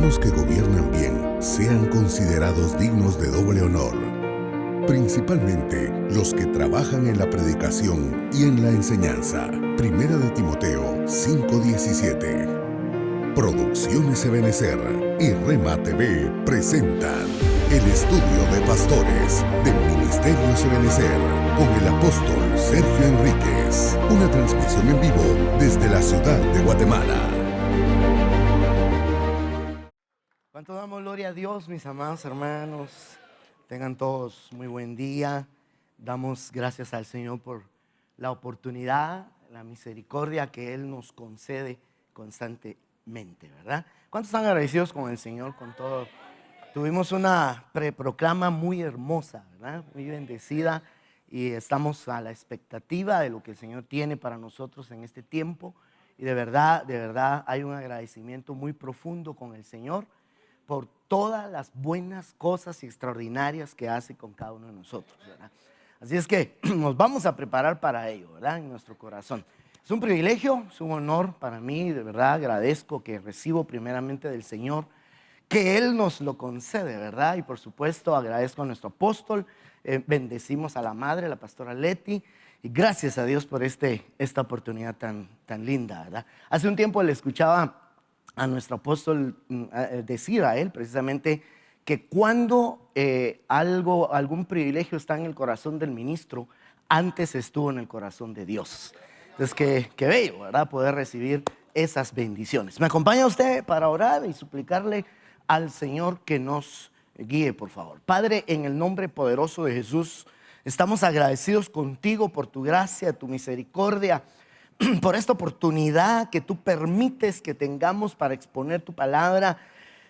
gobiernos que gobiernan bien sean considerados dignos de doble honor, principalmente los que trabajan en la predicación y en la enseñanza. Primera de Timoteo 5:17. Producciones Ebenecer y Rema TV presentan el estudio de pastores del Ministerio Ebenecer con el apóstol Sergio Enríquez. Una transmisión en vivo desde la ciudad de Guatemala. ¿Cuánto damos gloria a Dios, mis amados hermanos? Tengan todos muy buen día. Damos gracias al Señor por la oportunidad, la misericordia que Él nos concede constantemente, ¿verdad? ¿Cuántos están agradecidos con el Señor, con todo? Tuvimos una preproclama muy hermosa, ¿verdad? Muy bendecida, y estamos a la expectativa de lo que el Señor tiene para nosotros en este tiempo. Y de verdad hay un agradecimiento muy profundo con el Señor por todas las buenas cosas extraordinarias que hace con cada uno de nosotros, ¿verdad? Así es que nos vamos a preparar para ello, ¿verdad? En nuestro corazón. Es un privilegio, es un honor para mí, de verdad agradezco que recibo primeramente del Señor, que Él nos lo concede, ¿verdad? Y por supuesto agradezco a nuestro apóstol, bendecimos a la madre, la pastora Leti, y gracias a Dios por esta oportunidad tan linda, ¿verdad? Hace un tiempo le escuchaba a nuestro apóstol decir a él precisamente que cuando algún privilegio está en el corazón del ministro, antes estuvo en el corazón de Dios. Entonces que bello, ¿verdad? Poder recibir esas bendiciones. ¿Me acompaña usted para orar y suplicarle al Señor que nos guíe, por favor? Padre, en el nombre poderoso de Jesús, estamos agradecidos contigo por tu gracia, tu misericordia, por esta oportunidad que tú permites que tengamos para exponer tu palabra.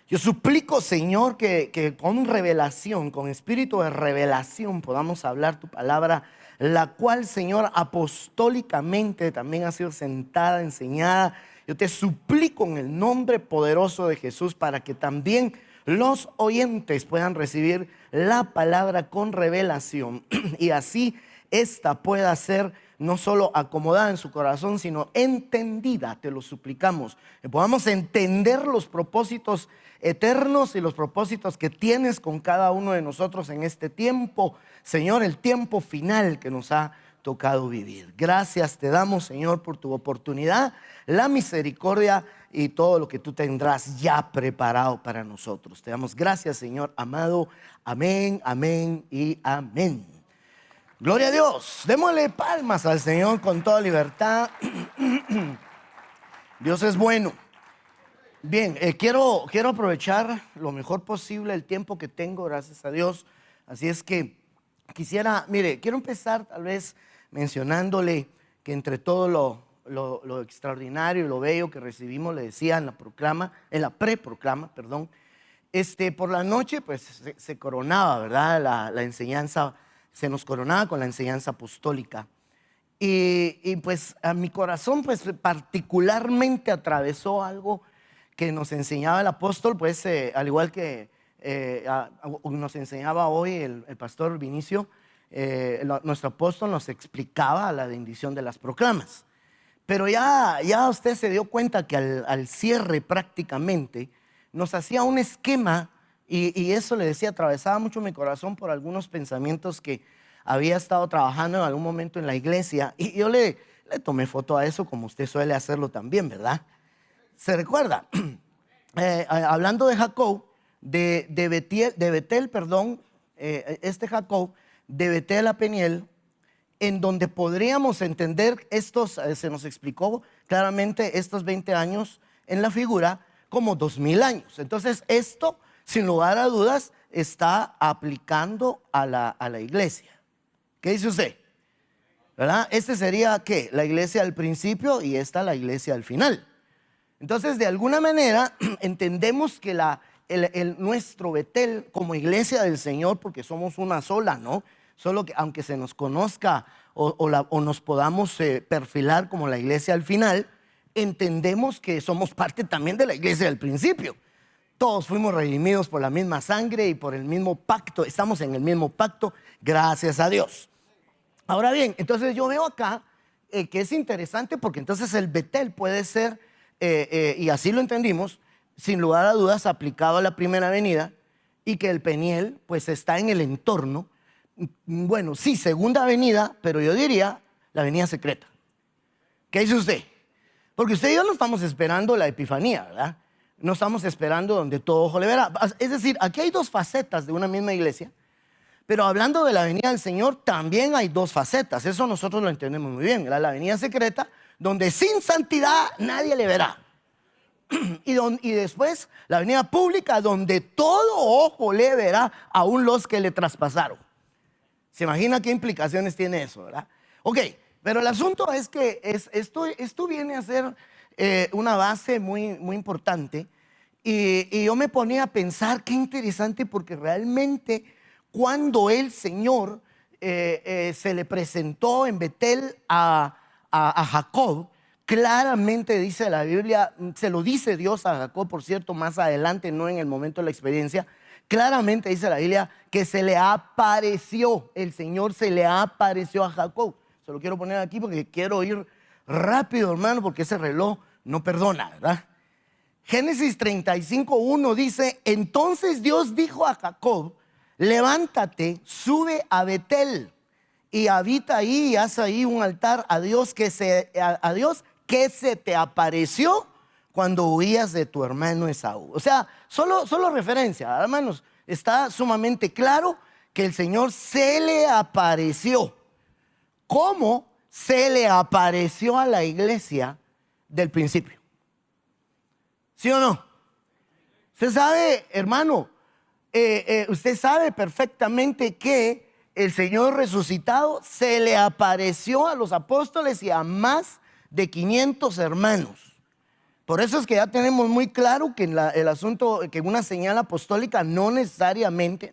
Yo suplico, Señor, que con revelación, con espíritu de revelación podamos hablar tu palabra, la cual, Señor, apostólicamente también ha sido sentada, enseñada. Yo te suplico en el nombre poderoso de Jesús para que también los oyentes puedan recibir la palabra con revelación y así esta pueda ser no solo acomodada en su corazón, sino entendida. Te lo suplicamos, que podamos entender los propósitos eternos y los propósitos que tienes con cada uno de nosotros en este tiempo, Señor, el tiempo final que nos ha tocado vivir. Gracias te damos, Señor, por tu oportunidad, la misericordia y todo lo que tú tendrás ya preparado para nosotros. Te damos gracias, Señor amado. Amén, amén y amén. Gloria a Dios. Démosle palmas al Señor con toda libertad. Dios es bueno. Bien, quiero aprovechar lo mejor posible el tiempo que tengo, gracias a Dios. Así es que quiero empezar tal vez mencionándole que entre todo lo extraordinario y lo bello que recibimos, le decía en la preproclama, por la noche pues se coronaba, ¿verdad? La enseñanza, se nos coronaba con la enseñanza apostólica. Y pues a mi corazón pues particularmente atravesó algo que nos enseñaba el apóstol, pues al igual que nos enseñaba hoy el pastor Vinicio, nuestro apóstol nos explicaba la bendición de las proclamas. Pero ya usted se dio cuenta que al cierre prácticamente nos hacía un esquema. Y eso le decía, atravesaba mucho mi corazón por algunos pensamientos que había estado trabajando en algún momento en la iglesia. Y yo le tomé foto a eso, como usted suele hacerlo también, ¿verdad? ¿Se recuerda? Hablando de Jacob, de Betel, Jacob, de Betel a Peniel, en donde podríamos entender se nos explicó claramente estos 20 años en la figura como 2000 años. Entonces esto, sin lugar a dudas, está aplicando a la iglesia. ¿Qué dice usted? ¿Verdad? Este sería, ¿qué? La iglesia al principio y esta la iglesia al final. Entonces, de alguna manera, entendemos que nuestro Betel como iglesia del Señor, porque somos una sola, ¿no? Solo que aunque se nos conozca o nos podamos perfilar como la iglesia al final, entendemos que somos parte también de la iglesia del principio. Todos fuimos redimidos por la misma sangre y por el mismo pacto. Estamos en el mismo pacto, gracias a Dios. Ahora bien, entonces yo veo acá que es interesante porque entonces el Betel puede ser, y así lo entendimos, sin lugar a dudas, aplicado a la primera venida, y que el Peniel pues está en el entorno. Bueno, sí, segunda venida, pero yo diría la venida secreta. ¿Qué dice usted? Porque usted y yo no estamos esperando la Epifanía, ¿verdad? No estamos esperando donde todo ojo le verá. Es decir, aquí hay dos facetas de una misma iglesia, pero hablando de la venida del Señor, también hay dos facetas. Eso nosotros lo entendemos muy bien, ¿verdad? La venida secreta, donde sin santidad nadie le verá. Y después la venida pública, donde todo ojo le verá, aún los que le traspasaron. ¿Se imagina qué implicaciones tiene eso, verdad? Ok, pero el asunto es que esto viene a ser una base muy importante. Y yo me ponía a pensar, qué interesante, porque realmente cuando el Señor se le presentó en Betel a Jacob, claramente dice la Biblia, se lo dice Dios a Jacob, por cierto, más adelante, no en el momento de la experiencia. Claramente dice la Biblia que se le apareció, el Señor se le apareció a Jacob. Se lo quiero poner aquí porque quiero ir rápido, hermano, porque ese reloj no perdona, ¿verdad? Génesis 35:1 dice: entonces Dios dijo a Jacob, levántate, sube a Betel y habita ahí y haz ahí un altar a Dios que se te apareció cuando huías de tu hermano Esaú. O sea, solo referencia, hermanos, está sumamente claro que el Señor se le apareció. ¿Cómo se le apareció a la iglesia del principio? ¿Sí o no? Usted sabe, hermano, usted sabe perfectamente que el Señor resucitado se le apareció a los apóstoles y a más de 500 hermanos. Por eso es que ya tenemos muy claro que el asunto, que una señal apostólica no necesariamente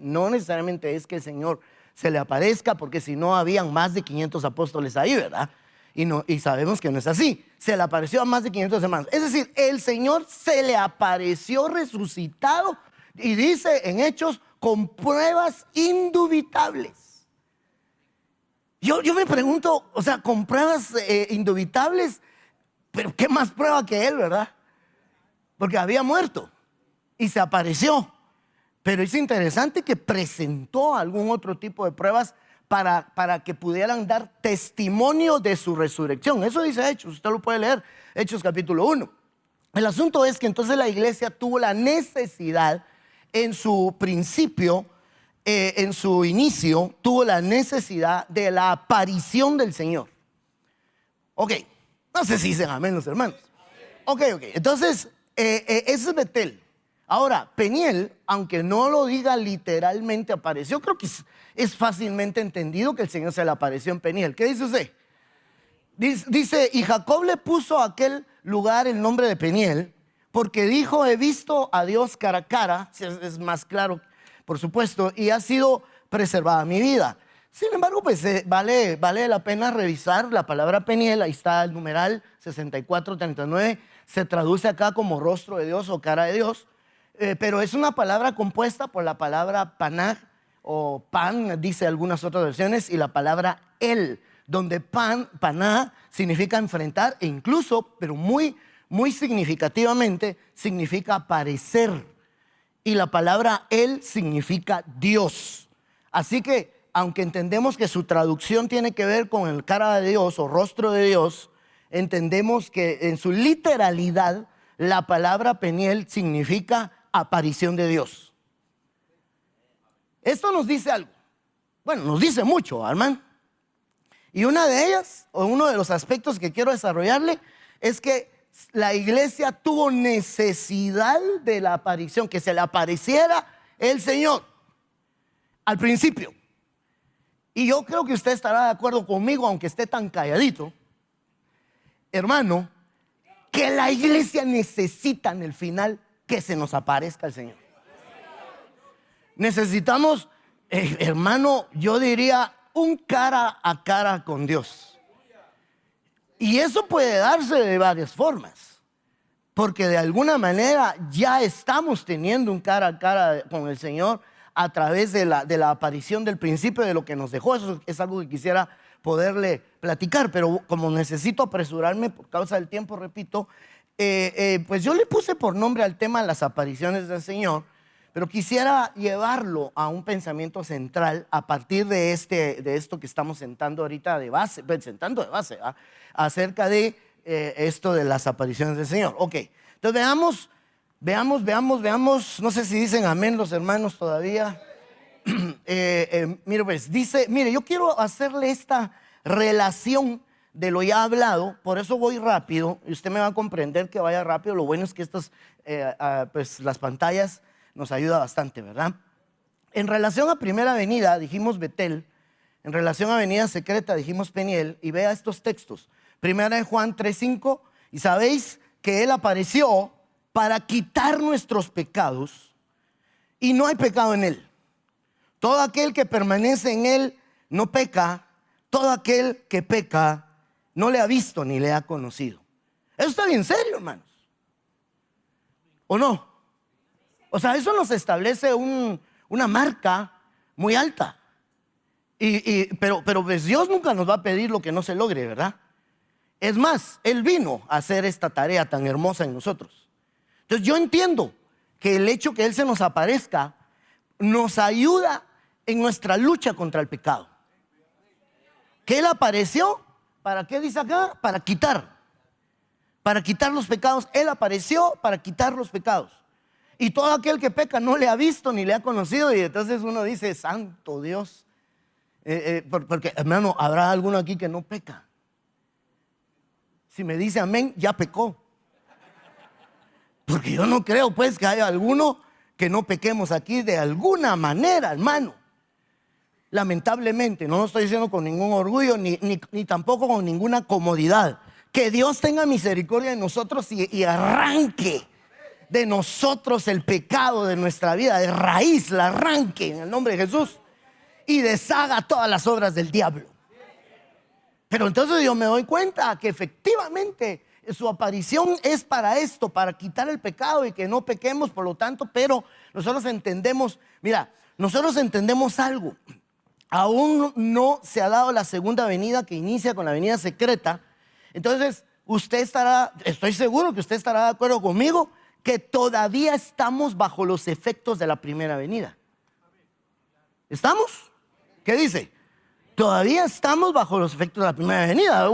es que el Señor se le aparezca, porque si no habían más de 500 apóstoles ahí, ¿verdad? Y sabemos que no es así. Se le apareció a más de 500 hermanos. Es decir, el Señor se le apareció resucitado, y dice en Hechos, con pruebas indubitables. Yo me pregunto, o sea, con pruebas indubitables, pero ¿qué más prueba que él, verdad? Porque había muerto y se apareció. Pero es interesante que presentó algún otro tipo de pruebas para que pudieran dar testimonio de su resurrección. Eso dice Hechos, usted lo puede leer, Hechos capítulo 1. El asunto es que entonces la iglesia tuvo la necesidad, en su principio, en su inicio, tuvo la necesidad de la aparición del Señor. Ok, no sé si dicen amén los hermanos. Ok, entonces, ese es Betel. Ahora, Peniel, aunque no lo diga literalmente apareció, creo que es fácilmente entendido que el Señor se le apareció en Peniel. ¿Qué dice usted? Dice, y Jacob le puso a aquel lugar el nombre de Peniel, porque dijo, he visto a Dios cara a cara, es más claro, por supuesto, y ha sido preservada mi vida. Sin embargo, pues vale la pena revisar la palabra Peniel. Ahí está el numeral 6439, se traduce acá como rostro de Dios o cara de Dios. Pero es una palabra compuesta por la palabra panag o pan, dice algunas otras versiones, y la palabra el, donde paná significa enfrentar, e incluso, pero muy significativamente, significa aparecer, y la palabra el significa Dios. Así que, aunque entendemos que su traducción tiene que ver con el cara de Dios o rostro de Dios, entendemos que en su literalidad la palabra Peniel significa aparición de Dios. Esto nos dice algo. Bueno, nos dice mucho, hermano. Y una de ellas, o uno de los aspectos que quiero desarrollarle, es que la iglesia tuvo necesidad de la aparición, que se le apareciera el Señor al principio. Y yo creo que usted estará de acuerdo conmigo, aunque esté tan calladito, hermano, que la iglesia necesita en el final que se nos aparezca el Señor. Necesitamos, hermano, yo diría un cara a cara con Dios. Y eso puede darse de varias formas, porque de alguna manera ya estamos teniendo un cara a cara con el Señor a través de la aparición del principio de lo que nos dejó. Eso es algo que quisiera poderle platicar, pero como necesito apresurarme por causa del tiempo, repito, pues yo le puse por nombre al tema las apariciones del Señor, pero quisiera llevarlo a un pensamiento central a partir de esto que estamos sentando ahorita de base, ¿va? Acerca de esto de las apariciones del Señor. Ok, entonces veamos, no sé si dicen amén los hermanos todavía. Mire, pues dice, mire, yo quiero hacerle esta relación de lo ya hablado, por eso voy rápido, y usted me va a comprender que vaya rápido. Lo bueno es que pues las pantallas nos ayuda bastante, ¿verdad? En relación a primera venida dijimos Betel, en relación a venida secreta dijimos Peniel, y vea estos textos. Primera de Juan 3:5, y sabéis que Él apareció para quitar nuestros pecados, y no hay pecado en Él. Todo aquel que permanece en Él no peca, todo aquel que peca no le ha visto ni le ha conocido. Eso está bien serio, hermanos, ¿o no? O sea, eso nos establece una marca muy alta. Pero pues Dios nunca nos va a pedir lo que no se logre, ¿verdad? Es más, Él vino a hacer esta tarea tan hermosa en nosotros. Entonces yo entiendo que el hecho que Él se nos aparezca nos ayuda en nuestra lucha contra el pecado. Que Él apareció, ¿para qué dice acá? Para quitar los pecados. Él apareció para quitar los pecados. Y todo aquel que peca no le ha visto ni le ha conocido. Y entonces uno dice, santo Dios. Porque, hermano, ¿habrá alguno aquí que no peca? Si me dice amén, ya pecó. Porque yo no creo pues que haya alguno que no pequemos aquí de alguna manera, hermano. Lamentablemente, no lo estoy diciendo con ningún orgullo ni tampoco con ninguna comodidad. Que Dios tenga misericordia de nosotros y arranque de nosotros el pecado de nuestra vida, de raíz, la arranque en el nombre de Jesús y deshaga todas las obras del diablo. Pero entonces yo me doy cuenta que efectivamente su aparición es para esto, para quitar el pecado y que no pequemos, por lo tanto. Pero nosotros entendemos, mira, nosotros entendemos algo. Aún no se ha dado la segunda venida que inicia con la venida secreta. Entonces usted estará, estoy seguro que usted estará de acuerdo conmigo, que todavía estamos bajo los efectos de la primera venida. ¿Estamos? ¿Qué dice? Todavía estamos bajo los efectos de la primera venida.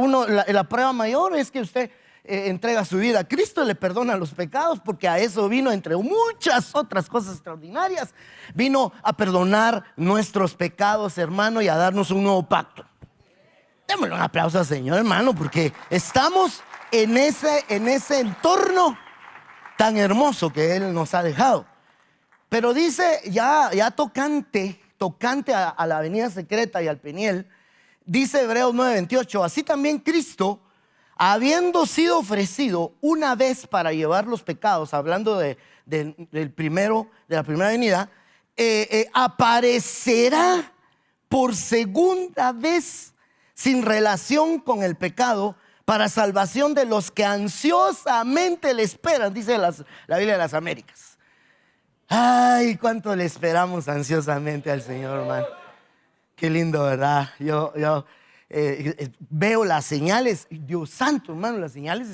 La prueba mayor es que usted entrega su vida a Cristo, le perdona los pecados, porque a eso vino, entre muchas otras cosas extraordinarias. Vino a perdonar nuestros pecados, hermano, y a darnos un nuevo pacto. Démosle un aplauso al Señor, hermano, porque estamos en ese entorno tan hermoso que Él nos ha dejado. Pero dice, ya tocante a la venida secreta y al Peniel, dice Hebreos 9:28, así también Cristo, habiendo sido ofrecido una vez para llevar los pecados, hablando de la primera venida, aparecerá por segunda vez sin relación con el pecado, para salvación de los que ansiosamente le esperan, dice la Biblia de las Américas. Ay, cuánto le esperamos ansiosamente al Señor, hermano. Qué lindo, ¿verdad? Yo veo las señales. Dios santo, hermano, las señales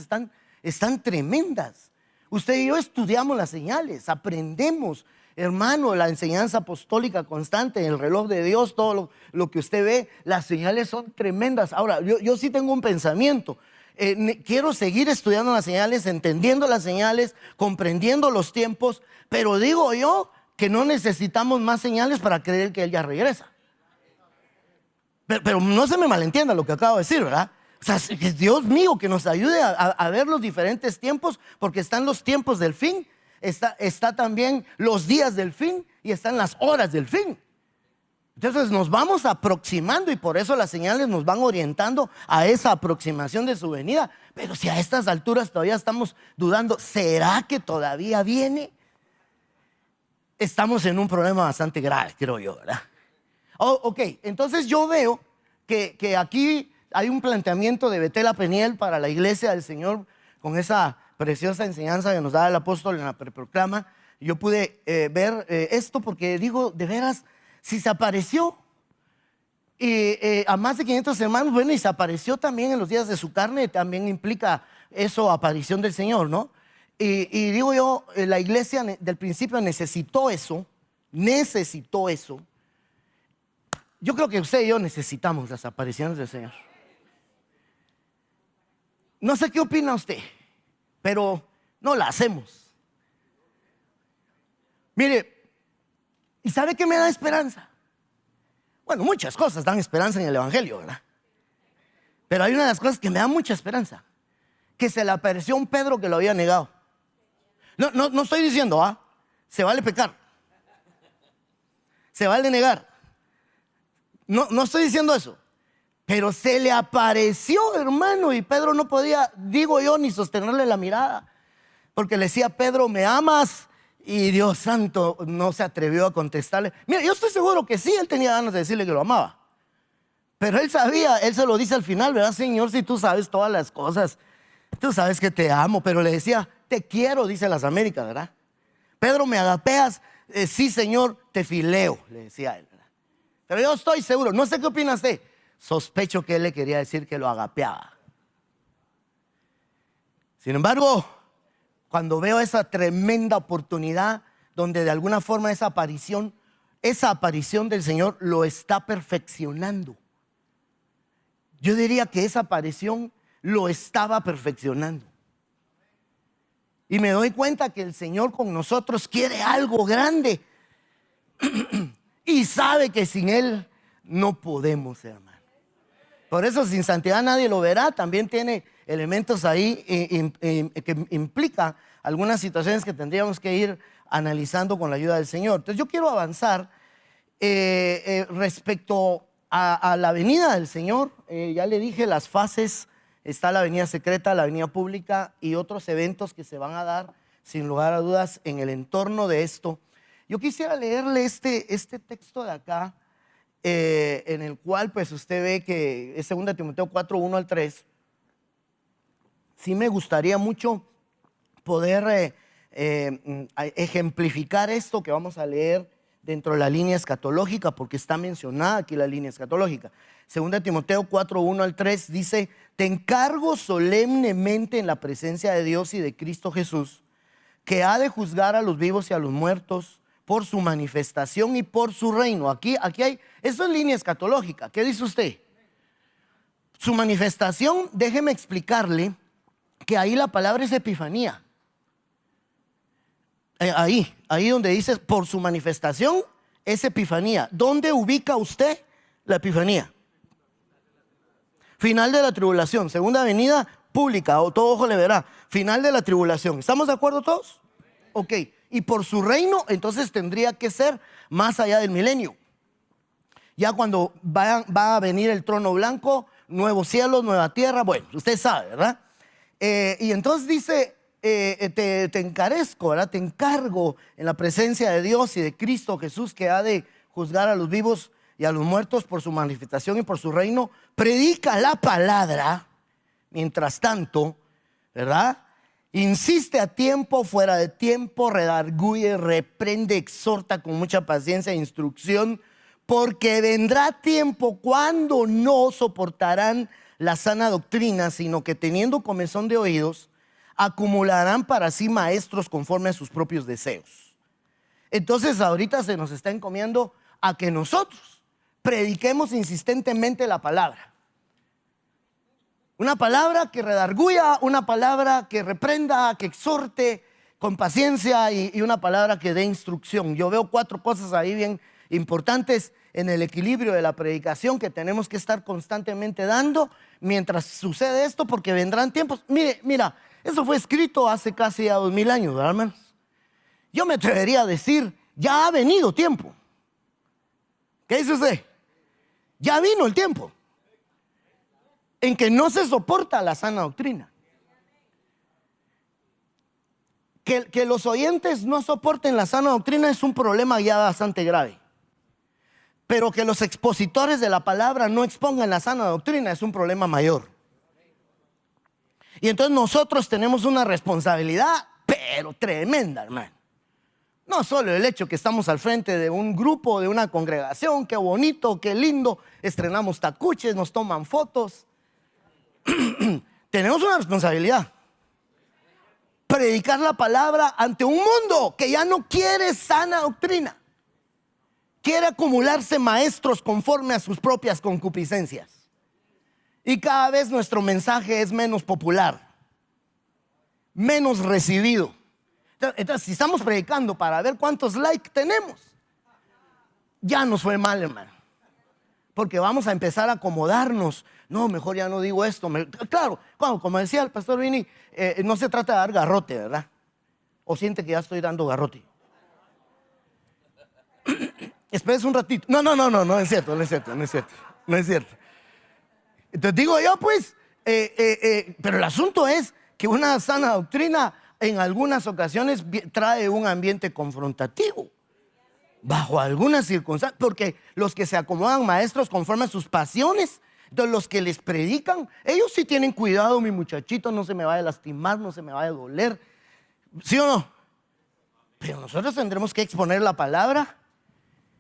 están tremendas. Usted y yo estudiamos las señales, aprendemos, hermano, la enseñanza apostólica constante, el reloj de Dios, todo lo que usted ve, las señales son tremendas. Ahora, yo sí tengo un pensamiento. Quiero seguir estudiando las señales, entendiendo las señales, comprendiendo los tiempos, pero digo yo que no necesitamos más señales para creer que Él ya regresa. Pero no se me malentienda lo que acabo de decir, ¿verdad? O sea, Dios mío, que nos ayude a ver los diferentes tiempos, porque están los tiempos del fin, está también los días del fin y están las horas del fin. Entonces nos vamos aproximando y por eso las señales nos van orientando a esa aproximación de su venida. Pero si a estas alturas todavía estamos dudando, ¿será que todavía viene? Estamos en un problema bastante grave, creo yo, ¿verdad? Ok, entonces yo veo que aquí hay un planteamiento de Betel a Peniel para la iglesia del Señor, con esa preciosa enseñanza que nos da el apóstol en la preproclama. Yo pude ver esto porque digo, de veras, si se apareció a más de 500 hermanos, bueno, y se apareció también en los días de su carne, también implica eso, aparición del Señor, ¿no? Y digo yo, la iglesia del principio necesitó eso. Yo creo que usted y yo necesitamos las apariciones del Señor. No sé qué opina usted, pero no la hacemos. Mire, ¿y sabe qué me da esperanza? Bueno, muchas cosas dan esperanza en el Evangelio, ¿verdad? Pero hay una de las cosas que me da mucha esperanza, que se le apareció a un Pedro que lo había negado. No estoy diciendo, se vale pecar, se vale negar. No estoy diciendo eso. Pero se le apareció, hermano, y Pedro no podía, digo yo, ni sostenerle la mirada, porque le decía: Pedro, ¿me amas? Y Dios santo no se atrevió a contestarle. Mira, yo estoy seguro que sí, él tenía ganas de decirle que lo amaba. Pero él sabía, él se lo dice al final, ¿verdad, Señor? Si tú sabes todas las cosas, tú sabes que te amo. Pero le decía: te quiero, dice las Américas, ¿verdad? Pedro, ¿me agapeas? Sí, Señor, te fileo, le decía él, ¿verdad? Pero yo estoy seguro, no sé qué opina usted. Sospecho que él le quería decir que lo agapeaba. Sin embargo, cuando veo esa tremenda oportunidad donde de alguna forma esa aparición del Señor lo está perfeccionando. Yo diría que esa aparición lo estaba perfeccionando. Y me doy cuenta que el Señor con nosotros quiere algo grande y sabe que sin Él no podemos, hermano. Por eso, sin santidad nadie lo verá. También tiene elementos ahí que implica algunas situaciones que tendríamos que ir analizando con la ayuda del Señor. Entonces yo quiero avanzar respecto a la venida del Señor. Ya le dije las fases. Está la venida secreta, la venida pública y otros eventos que se van a dar sin lugar a dudas en el entorno de esto. Yo quisiera leerle este texto de acá, en el cual pues usted ve que es 2 Timoteo 4, 1 al 3. Sí me gustaría mucho poder ejemplificar esto que vamos a leer dentro de la línea escatológica, porque está mencionada aquí la línea escatológica. 2 Timoteo 4, 1 al 3 dice: te encargo solemnemente en la presencia de Dios y de Cristo Jesús, que ha de juzgar a los vivos y a los muertos por su manifestación y por su reino. Aquí hay, eso es línea escatológica. ¿Qué dice usted? Su manifestación, déjeme explicarle que ahí la palabra es epifanía. Ahí donde dice por su manifestación es epifanía. ¿Dónde ubica usted la epifanía? Final de la tribulación, segunda venida pública, o todo ojo le verá. Final de la tribulación. ¿Estamos de acuerdo todos? Ok. Y por su reino, entonces tendría que ser más allá del milenio. Ya cuando va a venir el trono blanco, nuevos cielos, nueva tierra, bueno, usted sabe, ¿verdad? Y entonces dice, te encarezco, ¿verdad? Te encargo en la presencia de Dios y de Cristo Jesús, que ha de juzgar a los vivos y a los muertos por su manifestación y por su reino. Predica la palabra, mientras tanto, ¿verdad? Insiste a tiempo, fuera de tiempo, redarguye, reprende, exhorta con mucha paciencia e instrucción, porque vendrá tiempo cuando no soportarán la sana doctrina, sino que teniendo comezón de oídos, acumularán para sí maestros conforme a sus propios deseos. Entonces ahorita se nos está encomiendo a que nosotros prediquemos insistentemente la palabra. Una palabra que redarguya, una palabra que reprenda, que exhorte con paciencia y una palabra que dé instrucción. Yo veo 4 cosas ahí bien importantes en el equilibrio de la predicación que tenemos que estar constantemente dando mientras sucede esto, porque vendrán tiempos. Mira, eso fue escrito hace casi 2000 años, ¿verdad, hermanos? Yo me atrevería a decir, ya ha venido tiempo. ¿Qué dice usted? Ya vino el tiempo en que no se soporta la sana doctrina. Que los oyentes no soporten la sana doctrina es un problema ya bastante grave. Pero que los expositores de la palabra no expongan la sana doctrina es un problema mayor. Y entonces nosotros tenemos una responsabilidad, pero tremenda, hermano. No solo el hecho que estamos al frente de un grupo, de una congregación, qué bonito, qué lindo, estrenamos tacuches, nos toman fotos. Tenemos una responsabilidad. predicar la palabra ante un mundo que ya no quiere sana doctrina. Quiere acumularse maestros conforme a sus propias concupiscencias. Y cada vez nuestro mensaje es menos popular, menos recibido. Entonces, si estamos predicando para ver cuántos likes tenemos, ya nos fue mal, hermano. Porque vamos a empezar a acomodarnos. No, mejor ya no digo esto. Claro, como decía el pastor Vini, no se trata de dar garrote, ¿verdad? ¿O siente que ya estoy dando garrote? Espérese un ratito. No es cierto. Entonces digo yo, pues, pero el asunto es que una sana doctrina en algunas ocasiones trae un ambiente confrontativo. Bajo algunas circunstancias, porque los que se acomodan maestros conforme a sus pasiones, entonces los que les predican, ellos sí tienen cuidado, mi muchachito no se me vaya a lastimar, no se me vaya a doler, ¿sí o no? Pero nosotros tendremos que exponer la palabra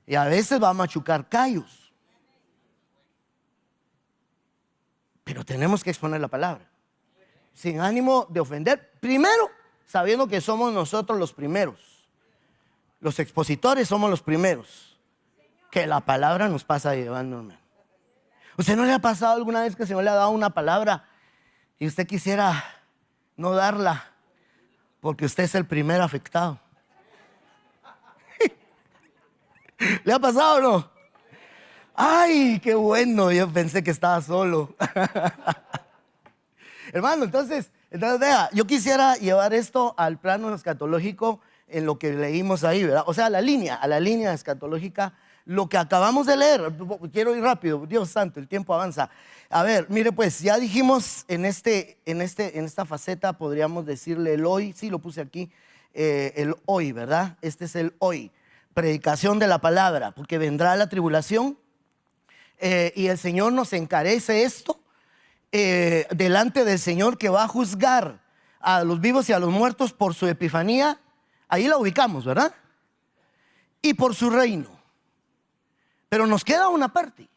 y a veces va a machucar callos, pero tenemos que exponer la palabra sin ánimo de ofender, primero sabiendo que somos nosotros los primeros. Los expositores somos los primeros que la palabra nos pasa llevando, hermano. ¿Usted no le ha pasado alguna vez que el Señor le ha dado una palabra y usted quisiera no darla porque usted es el primer afectado? ¿Le ha pasado o no? Ay, qué bueno, yo pensé que estaba solo. Hermano, entonces vea, yo quisiera llevar esto al plano escatológico en lo que leímos ahí, ¿verdad? O sea, a la línea escatológica, lo que acabamos de leer. Quiero ir rápido, Dios santo, el tiempo avanza. A ver, mire pues, ya dijimos en esta faceta, podríamos decirle el hoy, sí lo puse aquí, el hoy, ¿verdad? Este es el hoy, predicación de la palabra, porque vendrá la tribulación y el Señor nos encarece esto delante del Señor que va a juzgar a los vivos y a los muertos por su epifanía. Ahí la ubicamos, ¿verdad? Y por su reino. Pero nos queda una parte.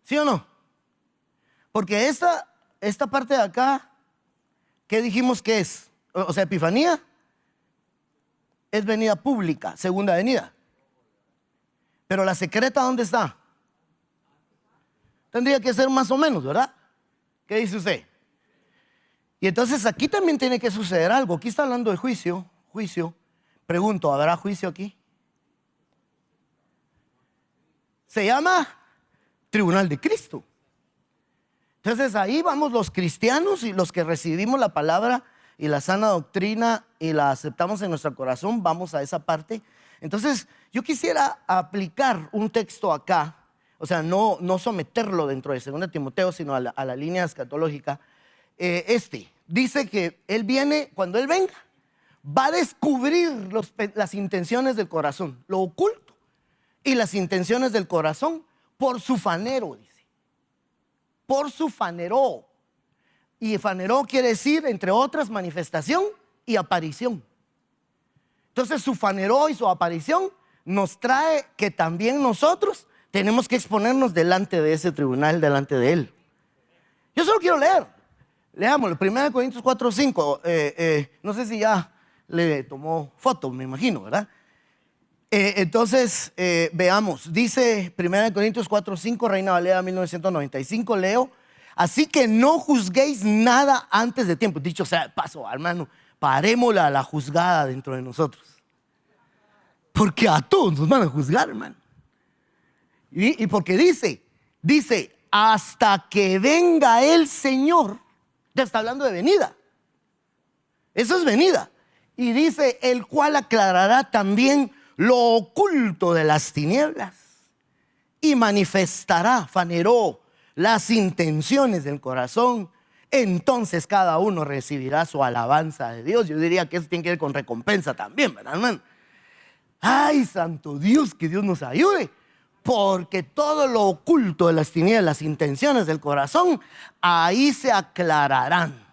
¿Sí o no? Porque esta parte de acá, ¿qué dijimos que es? O sea, epifanía es venida pública, segunda venida. Pero la secreta, ¿dónde está? Tendría que ser más o menos, ¿verdad? ¿Qué dice usted? Y entonces aquí también tiene que suceder algo. Aquí está hablando de juicio. Pregunto, ¿habrá juicio aquí? Se llama Tribunal de Cristo. Entonces ahí vamos los cristianos y los que recibimos la palabra y la sana doctrina y la aceptamos en nuestro corazón, vamos a esa parte. Entonces yo quisiera aplicar un texto acá, o sea, no someterlo dentro de 2 Timoteo, sino a la línea escatológica. Dice que Él viene, cuando Él venga, va a descubrir las intenciones del corazón, lo oculto, y las intenciones del corazón por su fanero, dice. Por su fanero. Y fanero quiere decir, entre otras, manifestación y aparición. Entonces su fanero y su aparición nos trae que también nosotros tenemos que exponernos delante de ese tribunal, delante de Él. Yo solo quiero leer. Leámoslo, 1 Corintios 4:5. No sé si ya le tomó foto, me imagino, ¿verdad? Entonces, veamos. Dice 1 Corintios 4:5, Reina Valera 1995, leo. Así que no juzguéis nada antes de tiempo. Dicho sea de paso, hermano, parémosla a la juzgada dentro de nosotros. Porque a todos nos van a juzgar, hermano. Y porque dice, hasta que venga el Señor. Ya está hablando de venida. Eso es venida. Y dice, el cual aclarará también lo oculto de las tinieblas y manifestará, faneró, las intenciones del corazón. Entonces cada uno recibirá su alabanza de Dios. Yo diría que eso tiene que ver con recompensa también, ¿verdad, hermano? Ay, santo Dios, que Dios nos ayude. Porque todo lo oculto de las tinieblas, las intenciones del corazón, ahí se aclararán.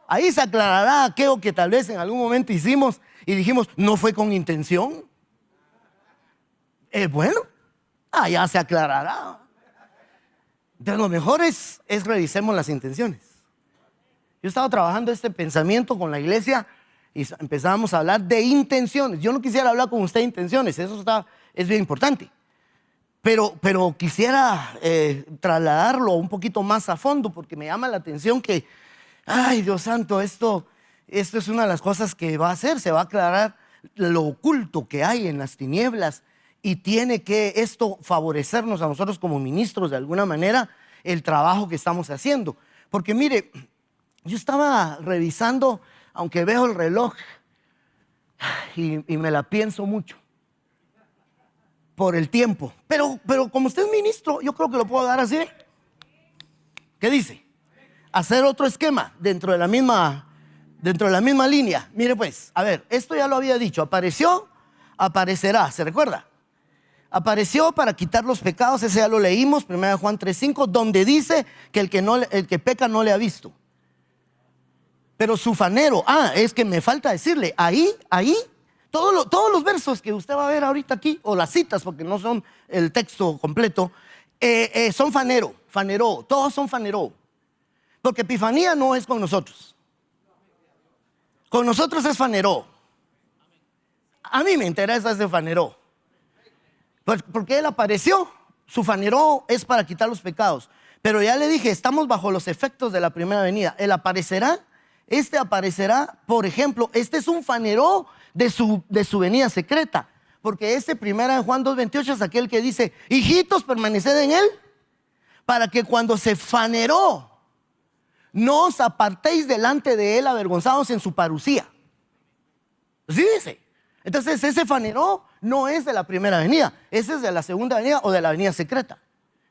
Ahí se aclarará aquello que tal vez en algún momento hicimos y dijimos, no fue con intención. Bueno, allá se aclarará. Entonces lo mejor es revisemos las intenciones. Yo estaba trabajando este pensamiento con la iglesia y empezábamos a hablar de intenciones. Yo no quisiera hablar con usted de intenciones, es bien importante. Pero quisiera trasladarlo un poquito más a fondo porque me llama la atención que, ay Dios santo, esto es una de las cosas que va a hacer, se va a aclarar lo oculto que hay en las tinieblas y tiene que esto favorecernos a nosotros como ministros de alguna manera el trabajo que estamos haciendo. Porque mire, yo estaba revisando, aunque veo el reloj y me la pienso mucho por el tiempo, pero como usted es ministro, yo creo que lo puedo dar así. ¿Qué dice? Hacer otro esquema dentro de la misma línea. Mire pues, a ver, esto ya lo había dicho, apareció, aparecerá, ¿se recuerda? Apareció para quitar los pecados, ese ya lo leímos, 1 Juan 3:5, donde dice que el que peca no le ha visto. Pero su fanero, es que me falta decirle, ahí, todos los versos que usted va a ver ahorita aquí, o las citas, porque no son el texto completo, son fanero, todos son fanero. Porque Epifanía no es con nosotros. Con nosotros es fanero. A mí me interesa ese fanero. Porque él apareció, su fanero es para quitar los pecados. Pero ya le dije, estamos bajo los efectos de la primera venida. Él aparecerá, por ejemplo, este es un fanero de su venida secreta. Porque 1 Juan 2:28 es aquel que dice, hijitos, permaneced en él, para que cuando se faneró, no os apartéis delante de él avergonzados en su parucía. ¿Sí dice? Entonces ese fanero no es de la primera venida, ese es de la segunda venida o de la venida secreta.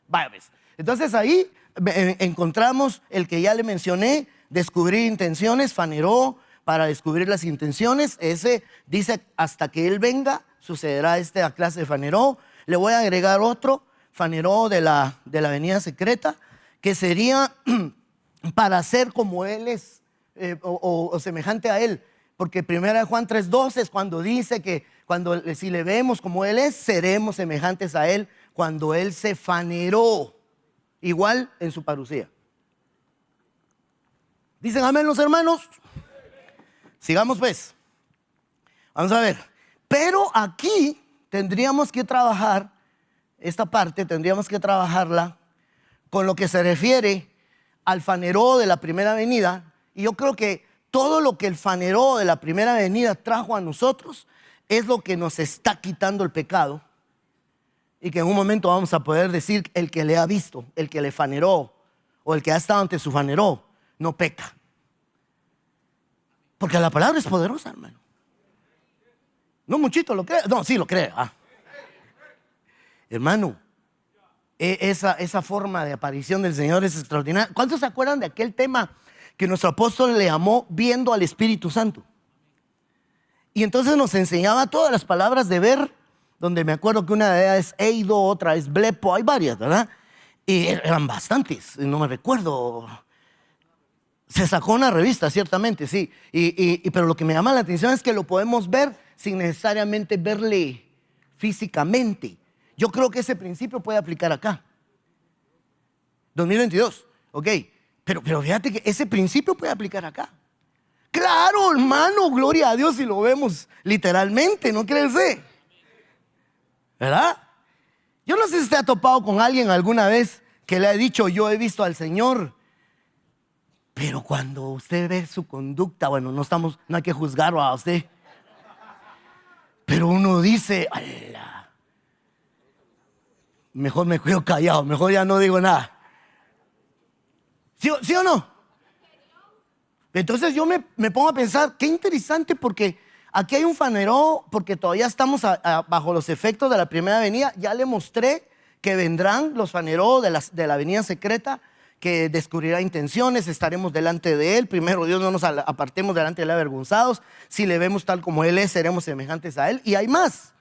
Vaya pues. Entonces ahí encontramos el que ya le mencioné, descubrir intenciones, fanero para descubrir las intenciones. Ese dice, hasta que él venga, sucederá esta clase de fanero. Le voy a agregar otro, fanero de la venida secreta, que sería para ser como él es, o semejante a él. Porque 1 Juan 3:12 es cuando dice que si le vemos como él es, seremos semejantes a él cuando él se faneró, igual en su parucía. ¿Dicen amén los hermanos? Sigamos pues. Vamos a ver. Pero aquí tendríamos que trabajar, esta parte tendríamos que trabajarla con lo que se refiere al fanero de la primera venida. Y yo creo que todo lo que el fanero de la primera venida trajo a nosotros es lo que nos está quitando el pecado. Y que en un momento vamos a poder decir, el que le ha visto, el que le faneró o el que ha estado ante su fanero, no peca. Porque la palabra es poderosa, hermano. No muchito lo cree. No, sí lo cree. Hermano, esa forma de aparición del Señor es extraordinaria. ¿Cuántos se acuerdan de aquel tema que nuestro apóstol le llamó viendo al Espíritu Santo? Y entonces nos enseñaba todas las palabras de ver, donde me acuerdo que una de ellas es eido, otra es blepo, hay varias, ¿verdad? Y eran bastantes, no me recuerdo. Se sacó una revista, ciertamente, sí. Pero lo que me llama la atención es que lo podemos ver sin necesariamente verle físicamente. Yo creo que ese principio puede aplicar acá. 2022, ok. Pero fíjate que ese principio puede aplicar acá. Claro, hermano, gloria a Dios si lo vemos literalmente, ¿no crees? ¿Verdad? Yo no sé si usted ha topado con alguien alguna vez que le ha dicho, yo he visto al Señor. Pero cuando usted ve su conducta, bueno, no hay que juzgarlo a usted. Pero uno dice, ¡ala! Mejor me quedo callado, mejor ya no digo nada. ¿Sí o no? Entonces yo me pongo a pensar, qué interesante, porque aquí hay un fanero, porque todavía estamos bajo los efectos de la primera venida. Ya le mostré que vendrán los faneros de la venida secreta, que descubrirá intenciones, estaremos delante de él. Primero Dios, no nos apartemos delante de él avergonzados. Si le vemos tal como él es, seremos semejantes a él. Y hay más.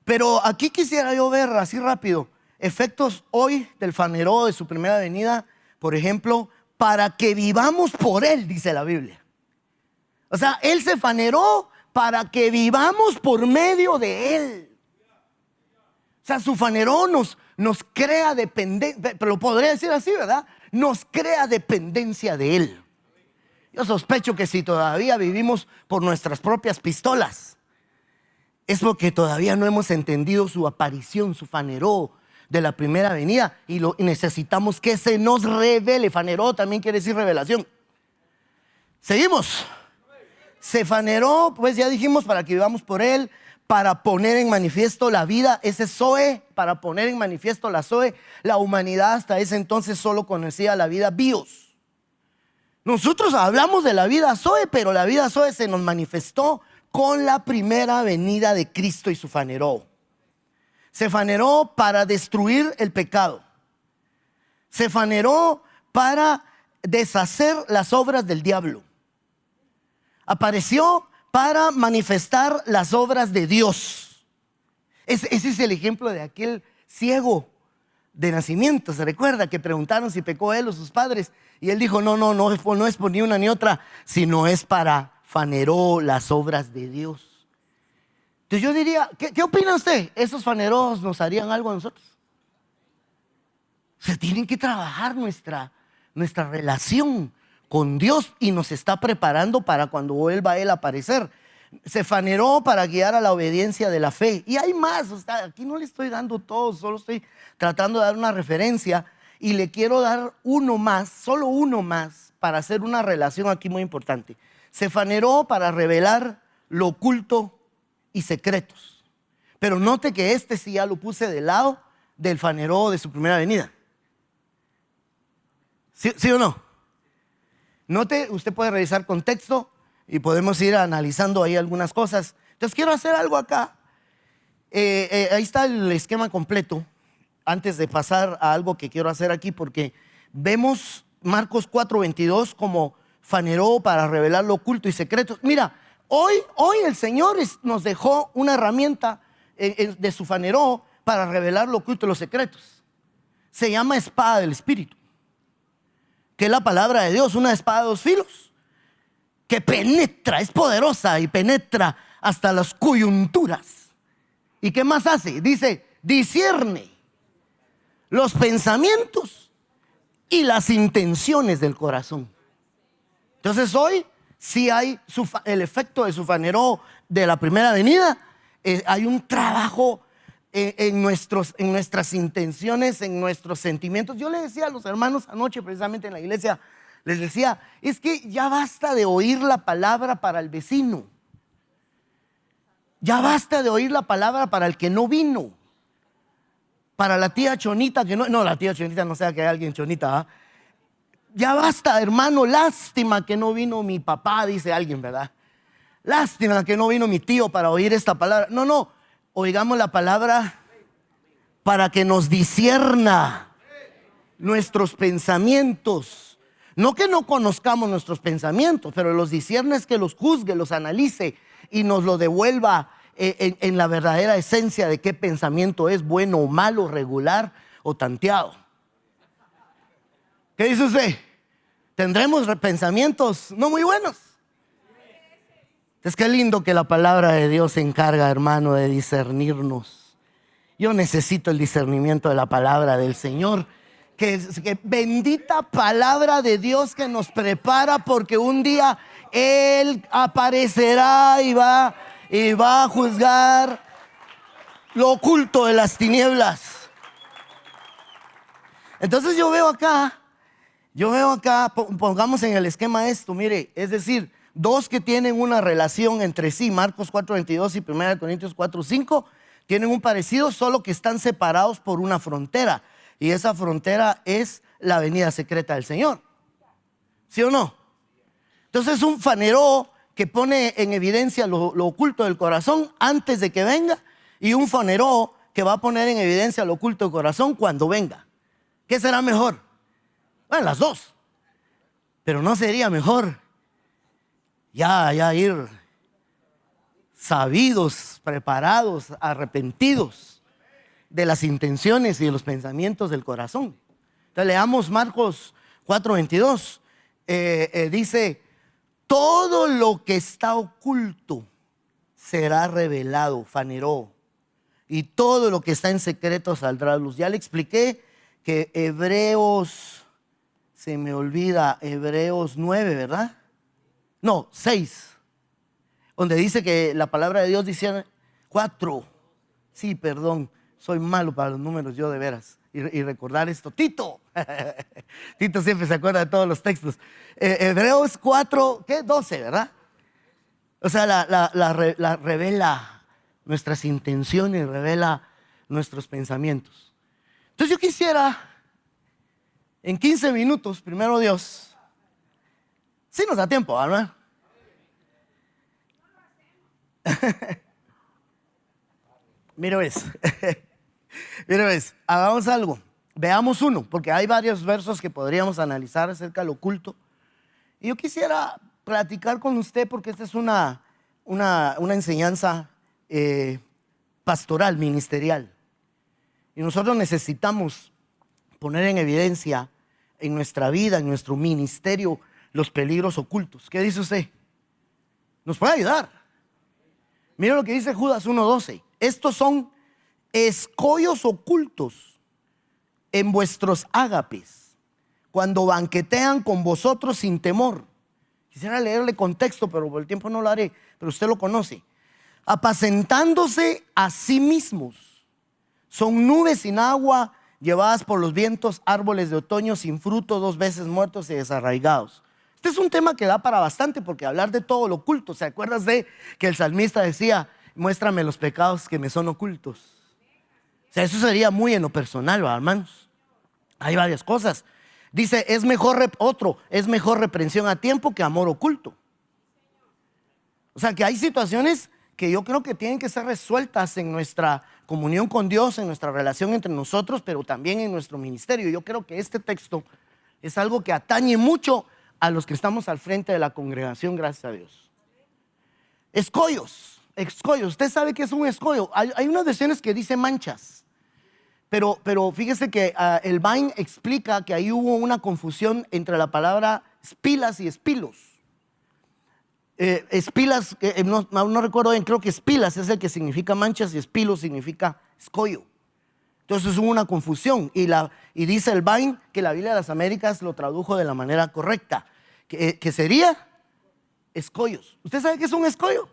Pero aquí quisiera yo ver así rápido efectos hoy del fanero de su primera venida. Por ejemplo, para que vivamos por él, dice la Biblia. O sea, él se faneró para que vivamos por medio de él. O sea, su fanero nos crea dependencia, pero lo podría decir así, ¿verdad? Nos crea dependencia de él. Yo sospecho que si todavía vivimos por nuestras propias pistolas, es porque todavía no hemos entendido su aparición, su faneró de la primera venida, y necesitamos que se nos revele. Faneró también quiere decir revelación. Seguimos. Se faneró, pues ya dijimos, para que vivamos por él, para poner en manifiesto la vida, ese Zoe, para poner en manifiesto la Zoe. La humanidad hasta ese entonces solo conocía la vida bios. Nosotros hablamos de la vida Zoe, pero la vida Zoe se nos manifestó con la primera venida de Cristo y su faneró. Se faneró para destruir el pecado. Se faneró para deshacer las obras del diablo. Apareció para manifestar las obras de Dios. Ese es el ejemplo de aquel ciego de nacimiento. ¿Se recuerda que preguntaron si pecó él o sus padres? Y él dijo, no es por ni una ni otra, sino es para faneró las obras de Dios. Entonces yo diría, ¿qué opina usted? ¿Esos faneros nos harían algo a nosotros? Se tienen que trabajar nuestra relación con Dios, y nos está preparando para cuando vuelva Él a aparecer. Se faneró para guiar a la obediencia de la fe. Y hay más, aquí no le estoy dando todo, solo estoy tratando de dar una referencia, y le quiero dar uno más, solo uno más, para hacer una relación aquí muy importante. Se faneró para revelar lo oculto y secretos. Pero note que sí ya lo puse del lado del faneró de su primera venida. ¿Sí o no? Note, usted puede revisar contexto y podemos ir analizando ahí algunas cosas. Entonces quiero hacer algo acá. Ahí está el esquema completo. Antes de pasar a algo que quiero hacer aquí, porque vemos Marcos 4:22 como faneró para revelar lo oculto y secretos. Mira, hoy el Señor nos dejó una herramienta de su faneró para revelar lo oculto y los secretos. Se llama espada del Espíritu, que es la palabra de Dios, una espada de dos filos, que penetra, es poderosa y penetra hasta las coyunturas. ¿Y qué más hace? Dice, discierne los pensamientos y las intenciones del corazón. Entonces hoy sí hay el efecto de su faneró de la primera venida. Hay un trabajo en nuestras intenciones, en nuestros sentimientos. Yo le decía a los hermanos anoche, precisamente en la iglesia, les decía, es que ya basta de oír la palabra para el vecino. Ya basta de oír la palabra para el que no vino. Para la tía Chonita que no, la tía Chonita no sea que hay alguien Chonita, ¿eh? Ya basta, hermano, lástima que no vino mi papá, dice alguien, ¿verdad? Lástima que no vino mi tío para oír esta palabra. No, oigamos la palabra para que nos discierna nuestros pensamientos. No que no conozcamos nuestros pensamientos, pero los discierne es que los juzgue, los analice y nos lo devuelva en la verdadera esencia de qué pensamiento es bueno o malo, regular o tanteado. ¿Qué dice usted? ¿Tendremos pensamientos no muy buenos? Es que lindo que la palabra de Dios se encarga, hermano, de discernirnos. Yo necesito el discernimiento de la palabra del Señor. Que bendita palabra de Dios que nos prepara, porque un día Él aparecerá y va a juzgar lo oculto de las tinieblas. Entonces yo veo acá, pongamos en el esquema esto, mire, es decir, dos que tienen una relación entre sí, Marcos 4:22 y 1 Corintios 4:5, tienen un parecido, solo que están separados por una frontera. Y esa frontera es la venida secreta del Señor. ¿Sí o no? Entonces un faneró que pone en evidencia lo oculto del corazón antes de que venga, y un faneró que va a poner en evidencia lo oculto del corazón cuando venga. ¿Qué será mejor? Bueno, las dos. Pero no sería mejor ya ir sabidos, preparados, arrepentidos de las intenciones y de los pensamientos del corazón. Entonces leamos Marcos 4:22. Dice, todo lo que está oculto será revelado, faneró, y todo lo que está en secreto saldrá a luz. Ya le expliqué que Hebreos 9, ¿verdad? No, 6. Donde dice que la palabra de Dios dice 4. Sí, perdón, soy malo para los números, yo de veras. Y recordar esto, Tito. Tito siempre se acuerda de todos los textos. Hebreos 4, ¿qué? 12, ¿verdad? O sea, la revela nuestras intenciones, revela nuestros pensamientos. Entonces yo quisiera, en 15 minutos, primero Dios, sí nos da tiempo, ¿verdad? Mira ves, mira ves, hagamos algo, veamos uno, porque hay varios versos que podríamos analizar acerca del oculto. Y yo quisiera platicar con usted porque esta es una enseñanza pastoral, ministerial. Y nosotros necesitamos poner en evidencia en nuestra vida, en nuestro ministerio, los peligros ocultos. ¿Qué dice usted? Nos puede ayudar. Mira lo que dice Judas 1:12. Estos son escollos ocultos en vuestros ágapes, cuando banquetean con vosotros sin temor. Quisiera leerle contexto, pero por el tiempo no lo haré, pero usted lo conoce. Apacentándose a sí mismos. Son nubes sin agua, llevadas por los vientos, árboles de otoño sin fruto, 2 veces muertos y desarraigados. Este es un tema que da para bastante, porque hablar de todo lo oculto. ¿Se acuerdas de que el salmista decía, muéstrame los pecados que me son ocultos? O sea, eso sería muy en lo personal, ¿verdad, hermanos? Hay varias cosas. Dice, es mejor reprensión a tiempo que amor oculto. O sea, que hay situaciones que yo creo que tienen que ser resueltas en nuestra comunión con Dios, en nuestra relación entre nosotros, pero también en nuestro ministerio. Yo creo que este texto es algo que atañe mucho a los que estamos al frente de la congregación, gracias a Dios. Escollos. Usted sabe qué es un escollo. Hay unas versiones que dice manchas, pero fíjese que el Vine explica que ahí hubo una confusión entre la palabra espilas y espilos. Espilas, no recuerdo bien, creo que espilas es el que significa manchas y espilos significa escollo. Entonces hubo una confusión y dice el Vine que la Biblia de las Américas lo tradujo de la manera correcta, que sería escollos. ¿Usted sabe qué es un escollo?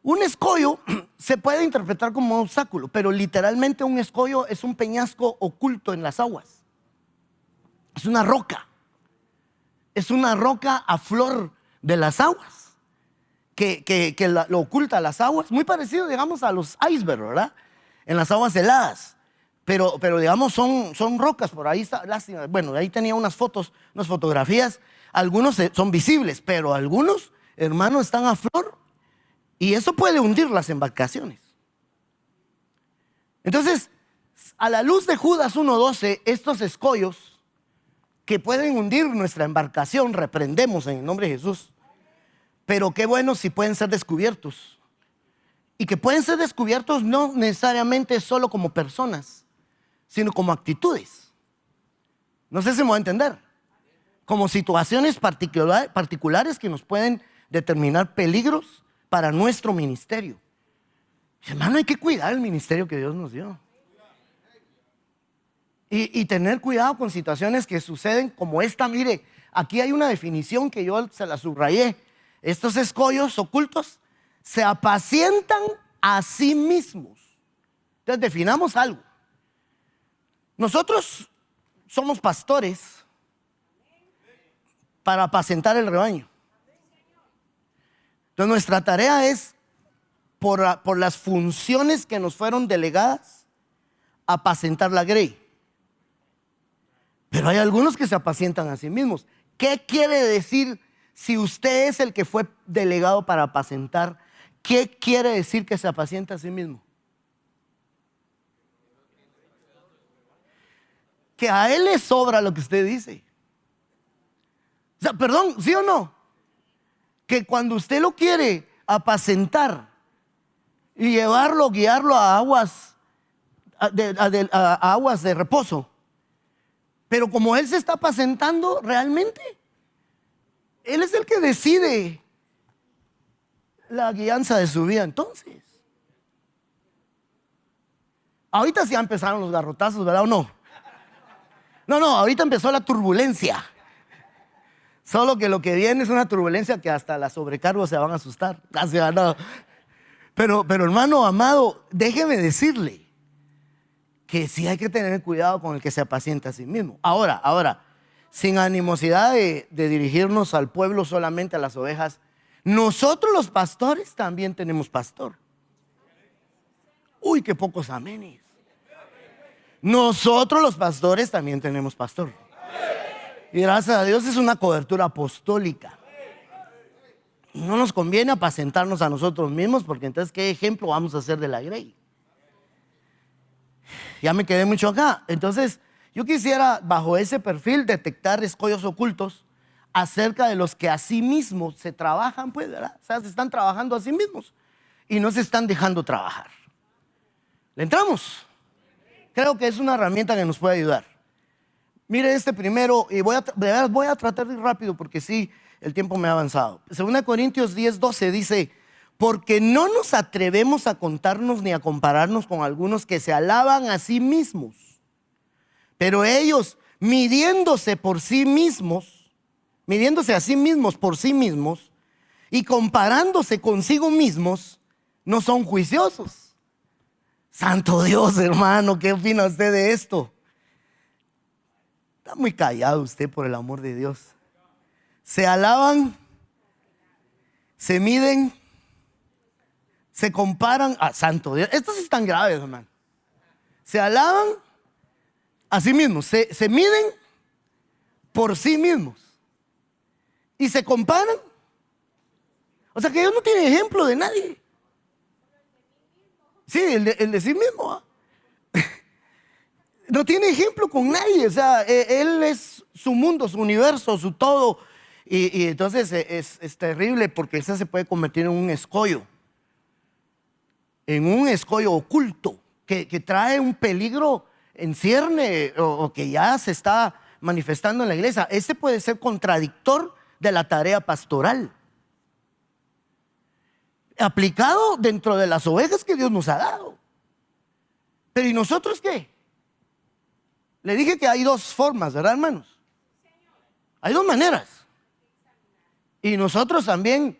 Un escollo se puede interpretar como un obstáculo, pero literalmente un escollo es un peñasco oculto en las aguas. Es una roca. Es una roca a flor de las aguas que lo oculta las aguas. Muy parecido, digamos, a los icebergs, ¿verdad? En las aguas heladas. Pero digamos, son rocas. Por ahí está, lástima. Bueno, ahí tenía unas fotos, unas fotografías. Algunos son visibles, pero algunos, hermanos, están a flor. Y eso puede hundir las embarcaciones. Entonces, a la luz de Judas 1:12, estos escollos que pueden hundir nuestra embarcación, reprendemos en el nombre de Jesús. Pero qué bueno si pueden ser descubiertos. Y que pueden ser descubiertos no necesariamente solo como personas, sino como actitudes. No sé si me voy a entender. Como situaciones particulares que nos pueden determinar peligros para nuestro ministerio. Hermano, hay que cuidar el ministerio que Dios nos dio. Y tener cuidado con situaciones que suceden como esta. Mire, aquí hay una definición que yo se la subrayé. Estos escollos ocultos se apacientan a sí mismos. Entonces definamos algo. Nosotros somos pastores para apacentar el rebaño. Entonces nuestra tarea es, por las funciones que nos fueron delegadas, apacentar la grey. Pero hay algunos que se apacientan a sí mismos. ¿Qué quiere decir si usted es el que fue delegado para apacentar? ¿Qué quiere decir que se apacienta a sí mismo? Que a él le sobra lo que usted dice. O sea, perdón, ¿sí o no? Que cuando usted lo quiere apacentar y guiarlo a aguas a aguas de reposo, pero como él se está apacentando realmente, él es el que decide la guianza de su vida. Entonces, ahorita sí empezaron los garrotazos, ¿verdad o no? No, ahorita empezó la turbulencia. Solo que lo que viene es una turbulencia que hasta las sobrecargos se van a asustar. Casi no. Pero hermano amado, déjeme decirle que sí hay que tener cuidado con el que se apacienta a sí mismo. Ahora, sin animosidad de dirigirnos al pueblo, solamente a las ovejas, nosotros los pastores también tenemos pastor. Uy, qué pocos amenes. Nosotros los pastores también tenemos pastor. Y gracias a Dios es una cobertura apostólica. No nos conviene apacentarnos a nosotros mismos, porque entonces ¿qué ejemplo vamos a hacer de la grey? Ya me quedé mucho acá. Entonces yo quisiera bajo ese perfil detectar escollos ocultos acerca de los que a sí mismos se trabajan, pues, ¿verdad? O sea, se están trabajando a sí mismos y no se están dejando trabajar. ¿Le entramos? Creo que es una herramienta que nos puede ayudar. Mire este primero, y voy a tratar de ir rápido porque sí, el tiempo me ha avanzado. 2 Corintios 10:12 dice: porque no nos atrevemos a contarnos ni a compararnos con algunos que se alaban a sí mismos, pero ellos, midiéndose a sí mismos por sí mismos y comparándose consigo mismos, no son juiciosos. Santo Dios, hermano, ¿qué opina usted de esto? Está muy callado usted, por el amor de Dios. Se alaban, se miden, se comparan. Santo Dios, estos están graves, hermano. Se alaban a sí mismos, se miden por sí mismos y se comparan. O sea que ellos no tienen ejemplo de nadie. Sí, el de sí mismo. No tiene ejemplo con nadie. O sea, él es su mundo, su universo, su todo. Y entonces es terrible, porque eso se puede convertir en un escollo. En un escollo oculto que trae un peligro en cierne, o que ya se está manifestando en la iglesia. Este puede ser contradictor de la tarea pastoral, aplicado dentro de las ovejas que Dios nos ha dado. Pero ¿y nosotros qué? Le dije que hay dos formas, ¿verdad, hermanos? Hay dos maneras. Y nosotros también,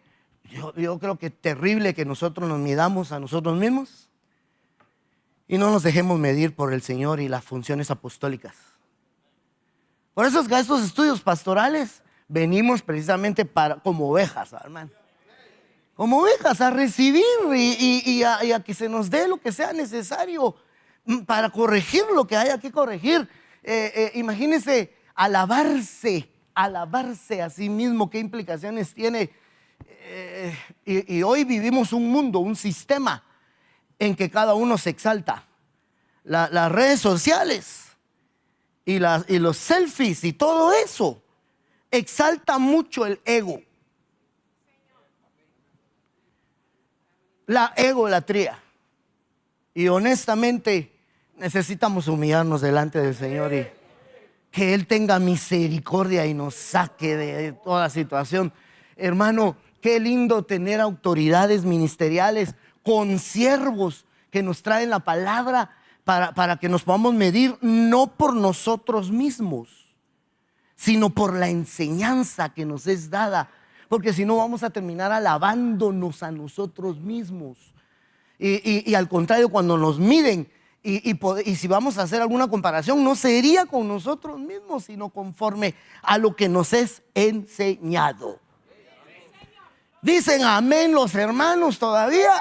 yo creo que es terrible que nosotros nos midamos a nosotros mismos y no nos dejemos medir por el Señor y las funciones apostólicas. Por eso es que a estos estudios pastorales venimos precisamente como ovejas, hermano. Como ovejas a recibir y a que se nos dé lo que sea necesario para corregir lo que haya que corregir. Imagínense alabarse a sí mismo, qué implicaciones tiene. Y hoy vivimos un mundo, un sistema en que cada uno se exalta. Las redes sociales y los selfies y todo eso exalta mucho el ego. La egolatría. Y honestamente necesitamos humillarnos delante del Señor y que Él tenga misericordia y nos saque de toda situación. Hermano, qué lindo tener autoridades ministeriales con siervos que nos traen la palabra para que nos podamos medir, no por nosotros mismos, sino por la enseñanza que nos es dada. Porque si no, vamos a terminar alabándonos a nosotros mismos. Y al contrario, cuando nos miden y si vamos a hacer alguna comparación, no sería con nosotros mismos, sino conforme a lo que nos es enseñado. ¿Dicen amén los hermanos todavía?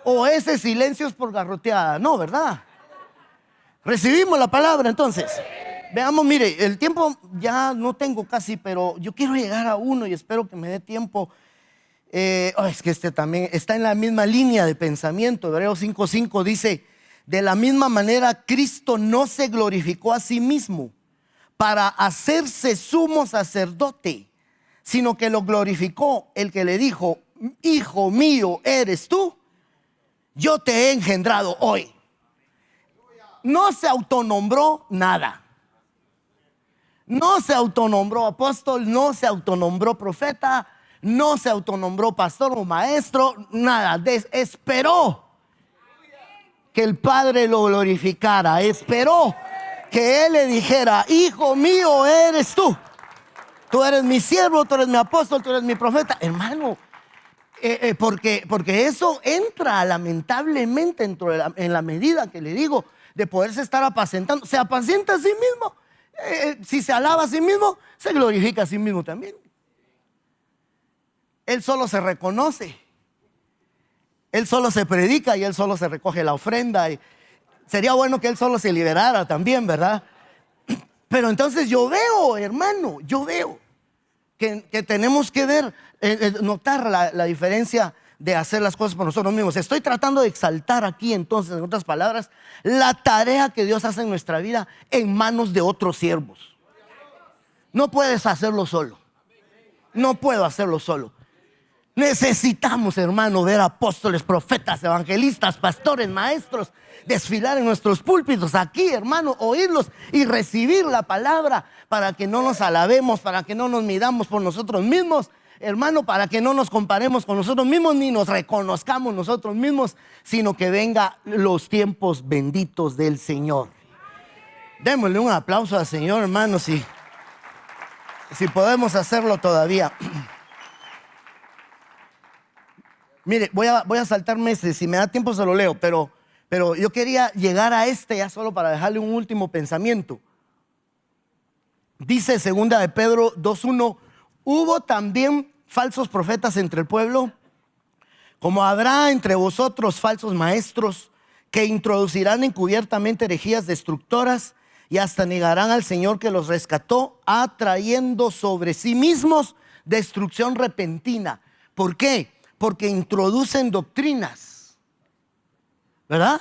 ¿O ese silencio es por garroteada? No, ¿verdad? Recibimos la palabra entonces. Veamos, mire, el tiempo ya no tengo casi, pero yo quiero llegar a uno y espero que me dé tiempo. Es que este también está en la misma línea de pensamiento. Hebreos 5:5 dice: de la misma manera Cristo no se glorificó a sí mismo para hacerse sumo sacerdote, sino que lo glorificó el que le dijo: hijo mío eres tú, yo te he engendrado hoy. No se autonombró nada. No se autonombró apóstol, no se autonombró profeta, no se autonombró pastor o maestro, nada. Esperó que el Padre lo glorificara. Esperó que Él le dijera: hijo mío eres tú. Tú eres mi siervo, tú eres mi apóstol, tú eres mi profeta. Hermano, porque eso entra lamentablemente en la medida que le digo de poderse estar apacentando. Se apacienta a sí mismo. Si se alaba a sí mismo, se glorifica a sí mismo también. Él solo se reconoce, él solo se predica y él solo se recoge la ofrenda. Y sería bueno que él solo se liberara también, ¿verdad? Pero entonces yo veo, hermano, yo veo que tenemos que ver, notar la diferencia de hacer las cosas por nosotros mismos. Estoy tratando de exaltar aquí, entonces, en otras palabras, la tarea que Dios hace en nuestra vida en manos de otros siervos. No puedes hacerlo solo. No puedo hacerlo solo. Necesitamos, hermano, ver apóstoles, profetas, evangelistas, pastores, maestros desfilar en nuestros púlpitos aquí, hermano, oírlos y recibir la palabra para que no nos alabemos, para que no nos midamos por nosotros mismos, hermano, para que no nos comparemos con nosotros mismos ni nos reconozcamos nosotros mismos, sino que venga los tiempos benditos del Señor. Démosle un aplauso al Señor, hermano, si podemos hacerlo todavía. Mire, voy a saltarme si me da tiempo se lo leo, pero yo quería llegar a ya solo para dejarle un último pensamiento. Dice 2 de Pedro 2:1, hubo también falsos profetas entre el pueblo, como habrá entre vosotros falsos maestros que introducirán encubiertamente herejías destructoras y hasta negarán al Señor que los rescató, atrayendo sobre sí mismos destrucción repentina. ¿Por qué? Porque introducen doctrinas, ¿verdad?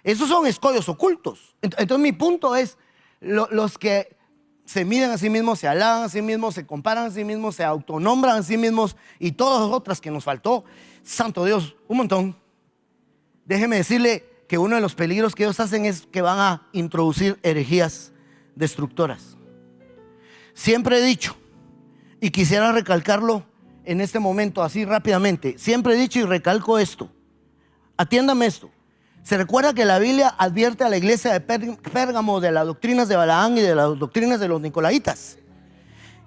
Esos son escollos ocultos. Entonces mi punto es, los que se miden a sí mismos, se alaban a sí mismos, se comparan a sí mismos, se autonombran a sí mismos y todas las otras que nos faltó, santo Dios, un montón. Déjeme decirle que uno de los peligros que ellos hacen es que van a introducir herejías destructoras. Siempre he dicho, y quisiera recalcarlo en este momento así rápidamente, siempre he dicho y recalco esto, atiéndame esto. Se recuerda que la Biblia advierte a la iglesia de Pérgamo de las doctrinas de Balaam y de las doctrinas de los Nicolaitas.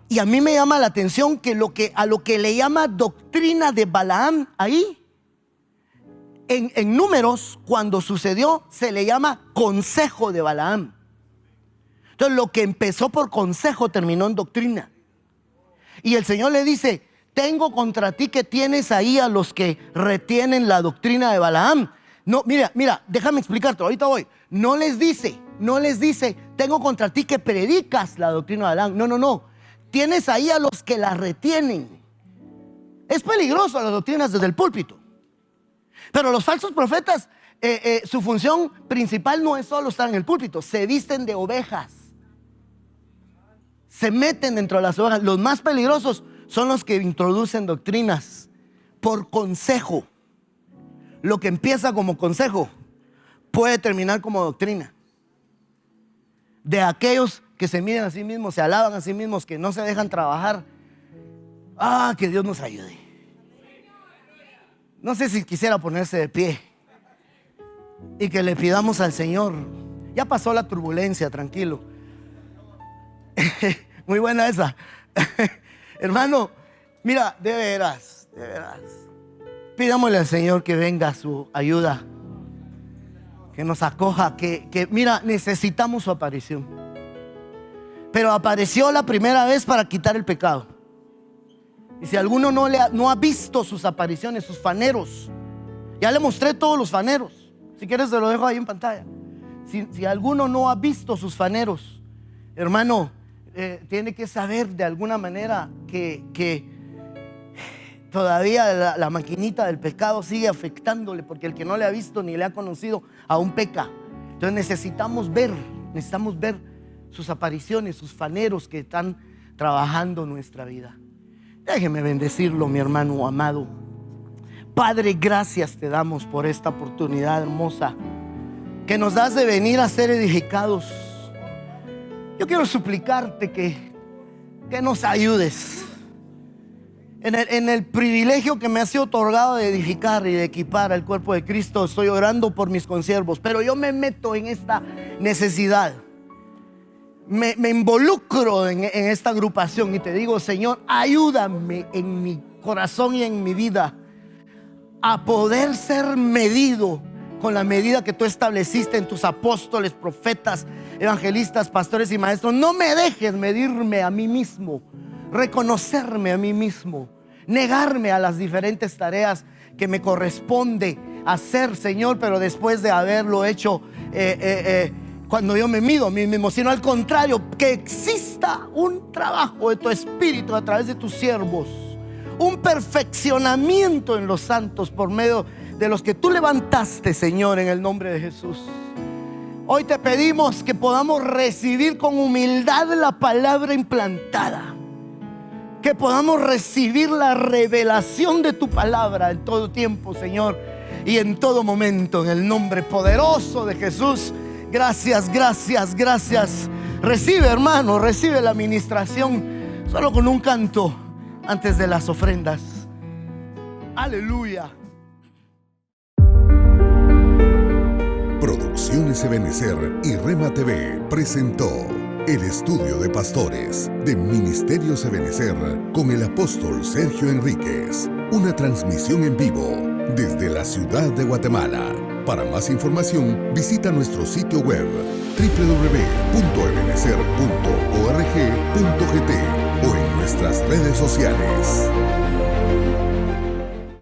Y a mí me llama la atención que a lo que le llama doctrina de Balaam ahí, en Números, cuando sucedió, se le llama consejo de Balaam. Entonces lo que empezó por consejo terminó en doctrina. Y el Señor le dice, tengo contra ti que tienes ahí a los que retienen la doctrina de Balaam. No, mira, déjame explicarte, ahorita voy. No les dice, tengo contra ti que predicas la doctrina de Balaam. No. Tienes ahí a los que la retienen. Es peligroso las doctrinas desde el púlpito. Pero los falsos profetas, su función principal no es solo estar en el púlpito. Se visten de ovejas. Se meten dentro de las ovejas. Los más peligrosos son los que introducen doctrinas por consejo. Lo que empieza como consejo puede terminar como doctrina. De aquellos que se miden a sí mismos, se alaban a sí mismos, que no se dejan trabajar. Que Dios nos ayude. No sé si quisiera ponerse de pie y que le pidamos al Señor. Ya pasó la turbulencia, tranquilo. Muy buena esa. Hermano, mira, de veras, pidámosle al Señor que venga su ayuda, que nos acoja, que mira, necesitamos su aparición. Pero apareció la primera vez para quitar el pecado. Y si alguno no ha visto sus apariciones, sus faneros, ya le mostré todos los faneros. Si quieres te lo dejo ahí en pantalla. Si alguno no ha visto sus faneros, hermano, tiene que saber de alguna manera que todavía la maquinita del pecado sigue afectándole, porque el que no le ha visto ni le ha conocido aún peca. Entonces necesitamos ver sus apariciones, sus faneros que están trabajando nuestra vida. Déjeme bendecirlo, mi hermano amado. Padre, gracias te damos por esta oportunidad hermosa que nos das de venir a ser edificados. Yo quiero suplicarte que nos ayudes en el privilegio que me ha sido otorgado de edificar y de equipar al cuerpo de Cristo. Estoy orando por mis consiervos, pero yo me meto en esta necesidad. me involucro en esta agrupación y te digo, Señor, ayúdame en mi corazón y en mi vida a poder ser medido con la medida que tú estableciste en tus apóstoles, profetas, evangelistas, pastores y maestros. No me dejes medirme a mí mismo, reconocerme a mí mismo, negarme a las diferentes tareas que me corresponde hacer, Señor, pero después de haberlo hecho cuando yo me mido a mí mismo, sino al contrario, que exista un trabajo de tu Espíritu a través de tus siervos, un perfeccionamiento en los santos por medio de los que tú levantaste, Señor, en el nombre de Jesús. Hoy te pedimos que podamos recibir con humildad la palabra implantada, que podamos recibir la revelación de tu palabra en todo tiempo, Señor, y en todo momento, en el nombre poderoso de Jesús. Gracias, gracias, gracias. Recibe, hermano, recibe la administración solo con un canto antes de las ofrendas. Aleluya. Producciones Ebenecer y Rema TV presentó el estudio de pastores de Ministerios Ebenecer con el apóstol Sergio Enríquez. Una transmisión en vivo desde la ciudad de Guatemala. Para más información, visita nuestro sitio web www.ebenecer.org.gt o en nuestras redes sociales.